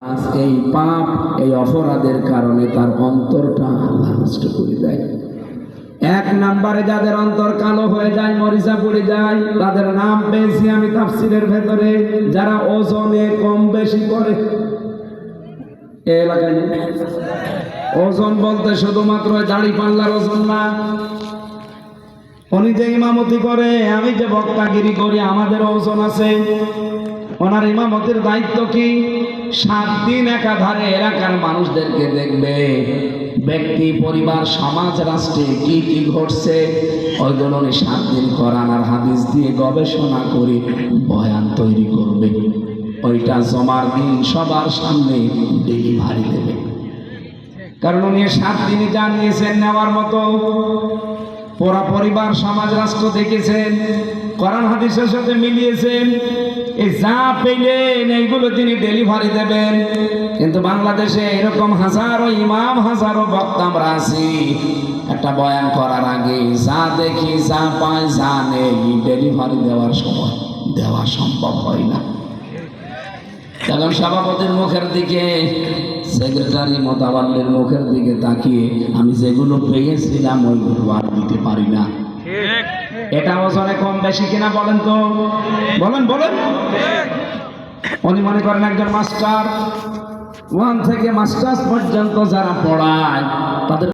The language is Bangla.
আজ এই পাপ এই অপরাধের কারণে তার অন্তরটা আল্লাহ নষ্ট করে দেয়। এক নম্বরে যাদের অন্তর কালো হয়ে যায়, মরিচা পড়ে যায়, তাদের নাম পেয়েছি আমি তাফসীরের ভেতরে, যারা ওজনে কম বেশি করে। এই এলাকায় ওজন বলতে শুধুমাত্র দাড়ি পাল্লার ওজন না। উনি যে ইমামতি করে, আমি যে বক্তাগিরি করি, আমাদের ওজন আছে। ওনার ইমামতির দায়িত্ব কি? 7 দিন একাধারে এলাকার মানুষদেরকে দেখবে, ব্যক্তি, পরিবার, সমাজ, রাষ্ট্রে কি কি ঘটছে ওইগুলো উনি 7 দিন কোরআন আর হাদিস দিয়ে গবেষণা করে বয়ান তৈরি করবে। ওইটা জমার দিন সবার সামনে ডেলিভারি দেবে। কারণ উনি 7 দিনই জানিয়েছেন নেওয়ার মতো। পুরা পরিবার, সমাজ, রাষ্ট্র দেখেছেন, কোরআন হাদিসের সাথে মিলিয়েছেন। এই যা পেলেন এইগুলো তিনি ডেলিভারি দেবেন। কিন্তু বাংলাদেশে এরকম হাজারো ইমাম, হাজারো বক্তা আমরা আছি, একটা বয়ান করার আগে যা দেখি, যা পাই, যা নেই, ডেলিভারি দেওয়ার সময় দেওয়া সম্ভব হয় না। তখন সভাপতির মুখের দিকে, সেক্রেটারি মোতাবাল্লির মুখের দিকে তাকিয়ে আমি যেগুলো পেয়েছিলাম ওইগুলো আর দিতে পারি না। এটা ওজনে কম বেশি কিনা বলেন তো, বলেন বলেন। উনি মনে করেন একজন মাস্টার, 1 থেকে মাস্টার্স পর্যন্ত যারা পড়ায় তাদের